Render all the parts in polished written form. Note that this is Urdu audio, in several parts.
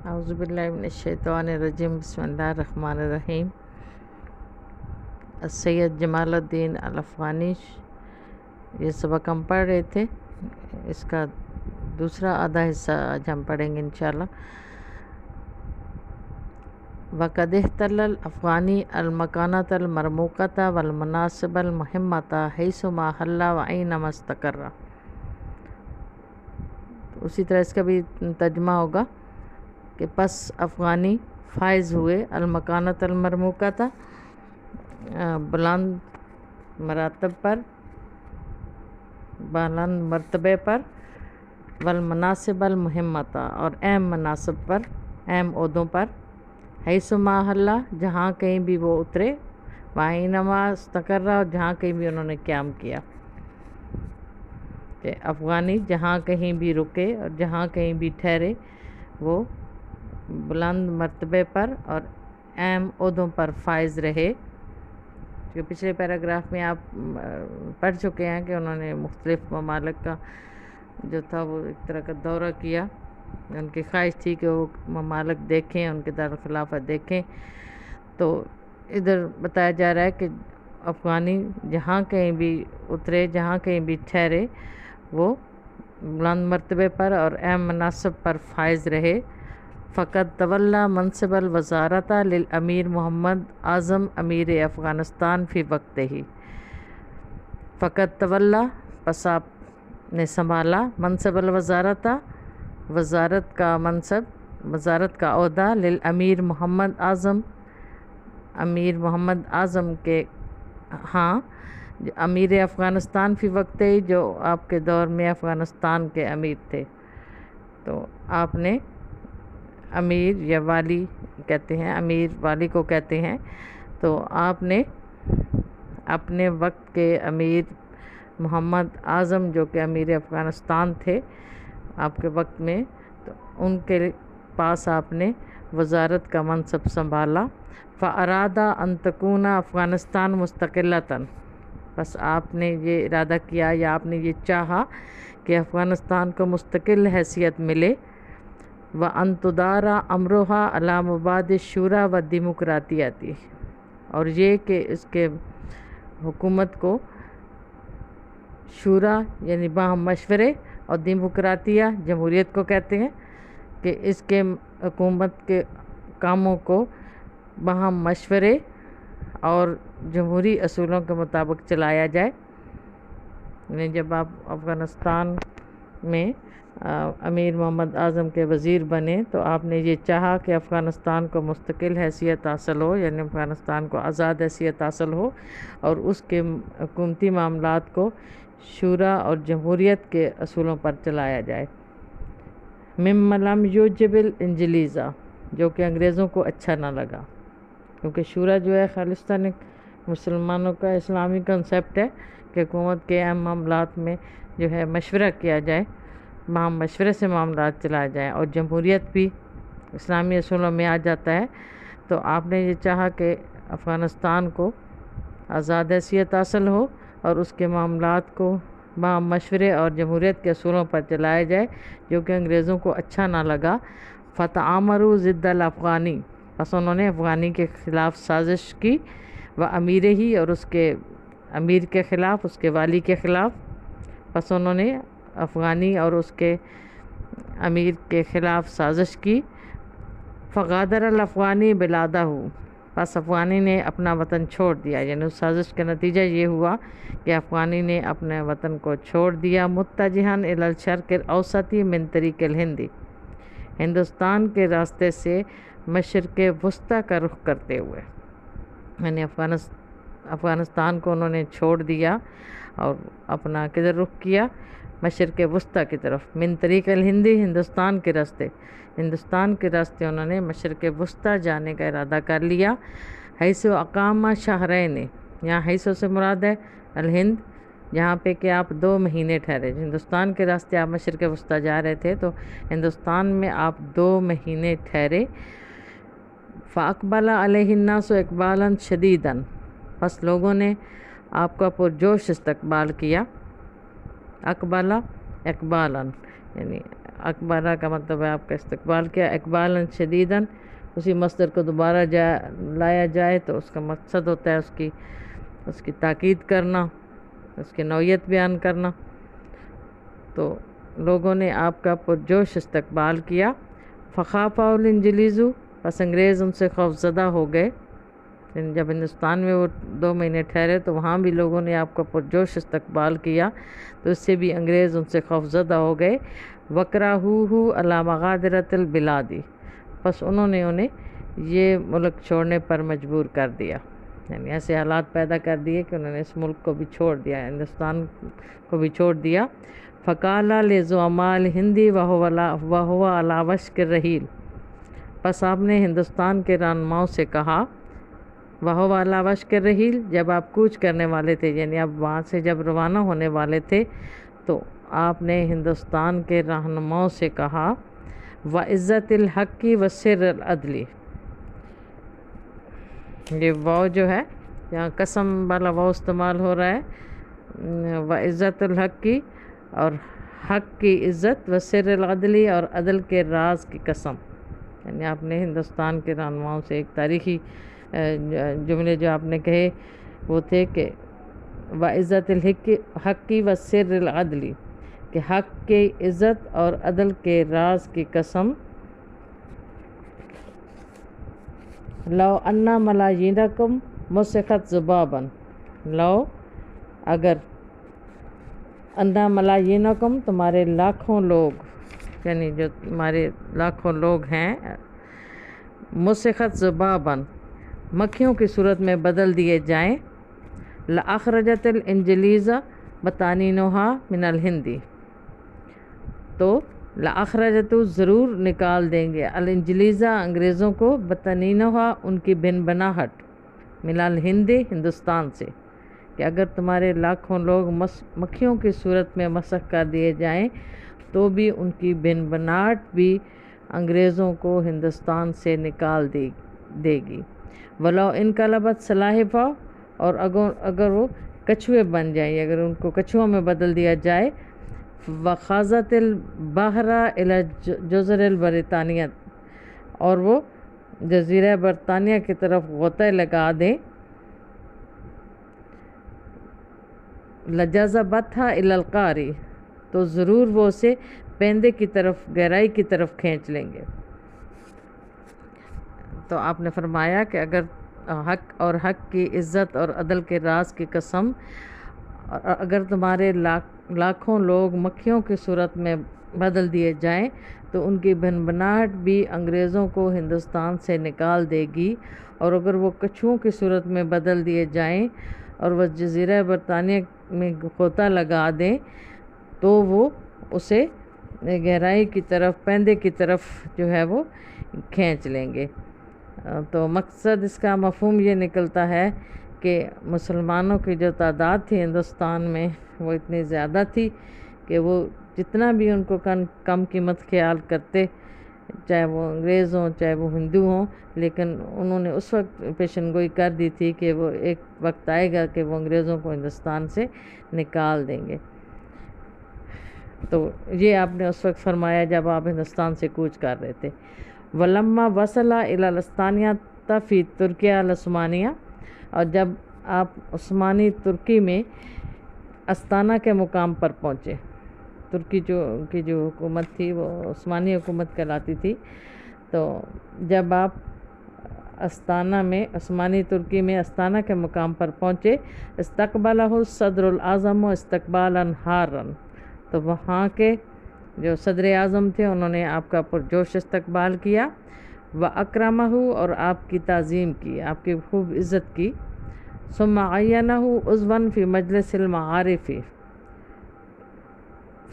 اعوذ باللہ من الشیطان الرجیم، بسم اللہ الرحمن الرحیم۔ سید جمال الدین الافغانی، یہ سبق ہم پڑھ رہے تھے، اس کا دوسرا آدھا حصہ آج ہم پڑھیں گے انشاءاللہ۔ وَقَدْ احْتَلَّ الْأَفْغَانِي الْمَكَانَةَ الْمَرْمُوقَةَ وَالْمَنَاصِبَ الْمُهِمَّةَ حَيْثُمَا حَلَّ وَأَيْنَمَا اسْتَقَرَّ۔ اسی طرح اس کا بھی ترجمہ ہوگا کہ پس افغانی فائز ہوئے المکانت المرموقہ، بلند مراتب پر، بلند مرتبے پر، والمناصب المہمتا، اور اہم مناصب پر، اہم عہدوں پر، حیثما حلّا، جہاں کہیں بھی وہ اترے، وَأَيْنَمَا اسْتَقَرَّ، اور جہاں کہیں بھی انہوں نے قیام کیا، کہ افغانی جہاں کہیں بھی رکے اور جہاں کہیں بھی ٹھہرے وہ بلند مرتبے پر اور اہم عہدوں پر فائز رہے۔ جو پچھلے پیراگراف میں آپ پڑھ چکے ہیں کہ انہوں نے مختلف ممالک کا جو تھا وہ ایک طرح کا دورہ کیا، ان کی خواہش تھی کہ وہ ممالک دیکھیں، ان کے دارالخلافت دیکھیں۔ تو ادھر بتایا جا رہا ہے کہ افغانی جہاں کہیں بھی اترے، جہاں کہیں بھی ٹھہرے، وہ بلند مرتبے پر اور اہم مناصب پر فائز رہے۔ فقط طوّلَ منصب الوزارت للامیر محمد اعظم امیر افغانستان فی وقت ہی۔ فقط طوّلَ، پس آپ نے سنبھالا، منصب الوزارت، وزارت کا منصب، وزارت کا عہدہ، للامیر محمد اعظم، امیر محمد اعظم کے ہاں، امیر افغانستان فی وقت ہی، جو آپ کے دور میں افغانستان کے امیر تھے۔ تو آپ نے امیر یا والی کہتے ہیں، امیر والی کو کہتے ہیں، تو آپ نے اپنے وقت کے امیر محمد اعظم جو کہ امیر افغانستان تھے آپ کے وقت میں، تو ان کے پاس آپ نے وزارت کا منصب سنبھالا۔ فَأَرَادَ أَن تَكُونَ افغانستان مستقلۃً، بس آپ نے یہ ارادہ کیا یا آپ نے یہ چاہا کہ افغانستان کو مستقل حیثیت ملے۔ وَأَن تُدَارَ أَمْرُهَا عَلَى مُبَادِ الشُّورَى وَالدِّمُقْرَاطِیَّةِ، اور یہ کہ اس کے حکومت کو شورا یعنی باہم مشورے، اور ڈیموکراتیہ جمہوریت کو کہتے ہیں، کہ اس کے حکومت کے کاموں کو باہم مشورے اور جمہوری اصولوں کے مطابق چلایا جائے۔ یعنی جب آپ افغانستان میں امیر محمد اعظم کے وزیر بنے تو آپ نے یہ چاہا کہ افغانستان کو مستقل حیثیت حاصل ہو، یعنی افغانستان کو آزاد حیثیت حاصل ہو، اور اس کے حکومتی معاملات کو شورا اور جمہوریت کے اصولوں پر چلایا جائے۔ مما لم یعجب الانجلیز، جو کہ انگریزوں کو اچھا نہ لگا، کیونکہ شورا جو ہے خالصتاً مسلمانوں کا اسلامی کنسیپٹ ہے کہ حکومت کے اہم معاملات میں جو ہے مشورہ کیا جائے، باہم مشورے سے معاملات چلائے جائیں، اور جمہوریت بھی اسلامی اصولوں میں آ جاتا ہے۔ تو آپ نے یہ چاہا کہ افغانستان کو آزاد حیثیت حاصل ہو اور اس کے معاملات کو باہم مشورے اور جمہوریت کے اصولوں پر چلایا جائے، جو کہ انگریزوں کو اچھا نہ لگا۔ فَتَآمَرُوا ضِدَّ الْأَفْغَانِ، پس انہوں نے افغانی کے خلاف سازش کی، وَأَمِيرِهِ، اور اس کے امیر کے خلاف، اس کے والی کے خلاف، پس انہوں نے افغانی اور اس کے امیر کے خلاف سازش کی۔ فغادر الافغانی بلادہ، پس افغانی نے اپنا وطن چھوڑ دیا، یعنی اس سازش کا نتیجہ یہ ہوا کہ افغانی نے اپنے وطن کو چھوڑ دیا۔ متجہاً الی الشرق الاوسط من طریق الہند، ہندوستان کے راستے سے مشرق وسطیٰ کا رخ کرتے ہوئے، یعنی افغانستان کو انہوں نے چھوڑ دیا اور اپنا کدھر رخ کیا؟ مشرق وسطیٰ کی طرف، من طریق الہند، ہندوستان کے راستے، ہندوستان کے راستے انہوں نے مشرق وسطیٰ جانے کا ارادہ کر لیا۔ حیث اقام شہرین، یہاں حیث سے مراد ہے الہند، جہاں پہ کہ آپ 2 مہینے ٹھہرے۔ ہندوستان کے راستے آپ مشرق وسطیٰ جا رہے تھے تو ہندوستان میں آپ 2 مہینے ٹھہرے۔ فَأَقْبَلَ عَلَيْهِ النَّاسُ اقبالاً شدیداً، بس لوگوں نے آپ کا پرجوش استقبال کیا۔ اقبالہ اقبالاً، یعنی اقبالہ کا مطلب ہے آپ کا استقبال کیا، اقبالاً شدیداً اسی مصدر کو دوبارہ لایا جائے تو اس کا مقصد ہوتا ہے اس کی تاکید کرنا، اس کی نوعیت بیان کرنا۔ تو لوگوں نے آپ کا پرجوش استقبال کیا، فخافہ الانجلیزو، پس انگریز ان سے خوف زدہ ہو گئے۔ جب ہندوستان میں وہ 2 مہینے ٹھہرے تو وہاں بھی لوگوں نے آپ کا پرجوش استقبال کیا، تو اس سے بھی انگریز ان سے خوف زدہ ہو گئے۔ وَكْرَهُوهُ عَلَى مَغَادِرَةِ الْبِلَادِ، پس انہوں نے انہیں یہ ملک چھوڑنے پر مجبور کر دیا، یعنی ایسے حالات پیدا کر دیے کہ انہوں نے اس ملک کو بھی چھوڑ دیا، ہندوستان کو بھی چھوڑ دیا۔ فَقَالَ لِزُعَمَاءِ الْهِنْدِ وَهُوَ عَلَى وَشْكِ الرَّحِيلِ، پس آپ نے ہندوستان کے رہنماؤں سے کہا، وَهُوَ عَلَى وَشْكِ الرَّحِيلِ، جب آپ کوچ کرنے والے تھے، یعنی اب وہاں سے جب روانہ ہونے والے تھے، تو آپ نے ہندوستان کے رہنماؤں سے کہا، وَعِزَّةِ الْحَقِّ وَسِرِّ الْعَدْلِ، یہ واو جو ہے یہاں قسم والا واو استعمال ہو رہا ہے، وَعِزَّةِ الْحَقِّ، اور حق کی عزت، وَسِرِّ الْعَدْلِ، اور عدل کے راز کی قسم، یعنی آپ نے ہندوستان کے رہنماؤں سے ایک تاریخی جملے جو آپ نے کہے وہ تھے کہ وَعِزَّةِ الْحَقِّ وَسِرِّ الْعَدْلِ، کہ حق کی عزت اور عدل کے راز کی قسم، لو انا ملايينكم مسخت ذبابا، لو اگر انا ملايينكم تمہارے لاکھوں لوگ، یعنی جو تمہارے لاکھوں لوگ ہیں، مسخت ذبابا مکھیوں کی صورت میں بدل دیے جائیں، لأخرجت الانجلیز بطانینها من الہندی، تو لأخرجت ضرور نکال دیں گے، الانجلیزہ انگریزوں کو، بطانینها ان کی بن بناہٹ، من الہند ہندوستان سے، کہ اگر تمہارے لاکھوں لوگ مکھیوں کی صورت میں مسخ کر دیے جائیں تو بھی ان کی بن بناہٹ بھی انگریزوں کو ہندوستان سے نکال دے گی۔ ولو انقلبت سلاحفہ، اور اگر وہ کچھوے بن جائیں، اگر ان کو کچھووں میں بدل دیا جائے، وخاضت البحر الی جزر البریطانیہ، اور وہ جزیرہ برطانیہ کی طرف غوطہ لگا دیں، لجذبتها الی القعر، تو ضرور وہ اسے پیندے کی طرف، گہرائی کی طرف کھینچ لیں گے۔ تو آپ نے فرمایا کہ حق کی عزت اور عدل کے راز کی قسم، اگر تمہارے لاکھوں لوگ مکھیوں کی صورت میں بدل دیے جائیں تو ان کی بن بناہٹ بھی انگریزوں کو ہندوستان سے نکال دے گی، اور اگر وہ کچھووں کی صورت میں بدل دیے جائیں اور وہ جزیرہ برطانیہ میں غوطہ لگا دیں تو وہ اسے گہرائی کی طرف، پیندے کی طرف جو ہے وہ کھینچ لیں گے۔ تو مقصد اس کا مفہوم یہ نکلتا ہے کہ مسلمانوں کی جو تعداد تھی ہندوستان میں وہ اتنی زیادہ تھی کہ وہ جتنا بھی ان کو کم قیمت خیال کرتے، چاہے وہ انگریز ہوں چاہے وہ ہندو ہوں، لیکن انہوں نے اس وقت پیشن گوئی کر دی تھی کہ وہ ایک وقت آئے گا کہ وہ انگریزوں کو ہندوستان سے نکال دیں گے۔ تو یہ آپ نے اس وقت فرمایا جب آپ ہندوستان سے کوچ کر رہے تھے۔ وَلَمَّا وَصَلَ إِلَى الْأَسْطَانِيَةِ فِي تُرْكِيَا الْعُثْمَانِيَّةِ، اور جب آپ عثمانی ترکی میں استانہ کے مقام پر پہنچے، ترکی کی جو حکومت تھی وہ عثمانی حکومت کہلاتی تھی، تو جب آپ استانہ میں، عثمانی ترکی میں استانہ کے مقام پر پہنچے، استقبلہ الصدر الاعظم استقبالا حارا، تو وہاں کے جو صدر اعظم تھے انہوں نے آپ کا پرجوش استقبال کیا، وَأَكْرَمَهُ، اور آپ کی تعظیم کی، آپ کی خوب عزت کی، ثُمَّ عَيَّنَهُ عُضْوًا فِي مَجْلِسِ الْمَعَارِفِ،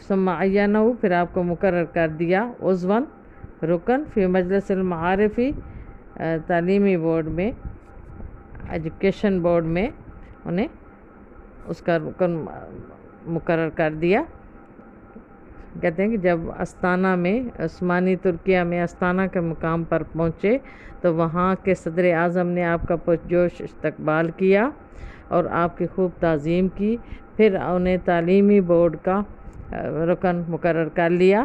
ثُمَّ عَيَّنَهُ، پھر آپ کو مقرر کر دیا، عُضْوًا رکن، فی مجلس المعارف، تعلیمی بورڈ میں، ایجوکیشن بورڈ میں انہیں اس کا رکن مقرر کر دیا۔ کہتے ہیں کہ جب استانہ میں، عثمانی ترکیہ میں استانہ کے مقام پر پہنچے تو وہاں کے صدر اعظم نے آپ کا پرجوش استقبال کیا اور آپ کی خوب تعظیم کی، پھر انہیں تعلیمی بورڈ کا رکن مقرر کر لیا۔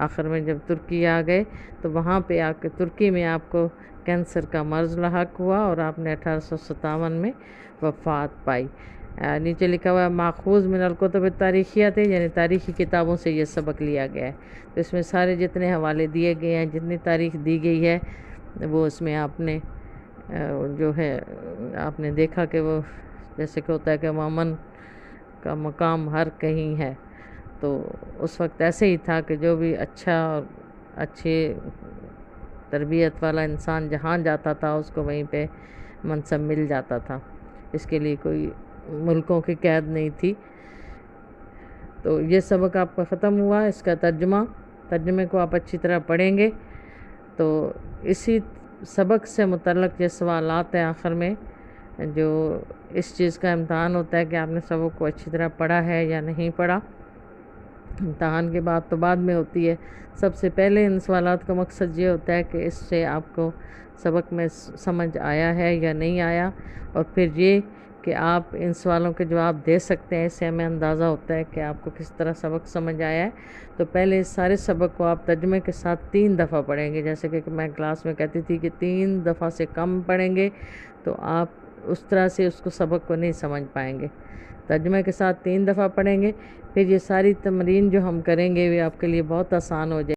آخر میں جب ترکی آ گئے تو وہاں پہ آ کے ترکی میں آپ کو کینسر کا مرض لاحق ہوا اور آپ نے 1857 میں وفات پائی۔ نیچے لکھا ہوا ہے ماخوذ من الکتب التاریخیہ تھے، یعنی تاریخی کتابوں سے یہ سبق لیا گیا ہے۔ تو اس میں سارے جتنے حوالے دیے گئے ہیں، جتنی تاریخ دی گئی ہے، وہ اس میں آپ نے جو ہے آپ نے دیکھا کہ وہ جیسے کہ ہوتا ہے کہ مومن کا مقام ہر کہیں ہے، تو اس وقت ایسے ہی تھا کہ جو بھی اچھا اور اچھے تربیت والا انسان جہاں جاتا تھا اس کو وہیں پہ منصب مل جاتا تھا، اس کے لیے کوئی ملکوں کی قید نہیں تھی۔ تو یہ سبق آپ کا ختم ہوا، اس کا ترجمے کو آپ اچھی طرح پڑھیں گے تو اسی سبق سے متعلق یہ سوالات ہیں آخر میں، جو اس چیز کا امتحان ہوتا ہے کہ آپ نے سبق کو اچھی طرح پڑھا ہے یا نہیں پڑھا۔ امتحان کے بعد تو بعد میں ہوتی ہے، سب سے پہلے ان سوالات کا مقصد یہ ہوتا ہے کہ اس سے آپ کو سبق میں سمجھ آیا ہے یا نہیں آیا، اور پھر یہ کہ آپ ان سوالوں کے جواب دے سکتے ہیں، اس سے ہمیں اندازہ ہوتا ہے کہ آپ کو کس طرح سبق سمجھ آیا ہے۔ تو پہلے اس سارے سبق کو آپ ترجمے کے ساتھ 3 دفعہ پڑھیں گے، جیسے کہ میں کلاس میں کہتی تھی کہ 3 دفعہ سے کم پڑھیں گے تو آپ اس طرح سے اس کو سبق کو نہیں سمجھ پائیں گے۔ ترجمے کے ساتھ 3 دفعہ پڑھیں گے، پھر یہ ساری تمرین جو ہم کریں گے وہ آپ کے لیے بہت آسان ہو جائے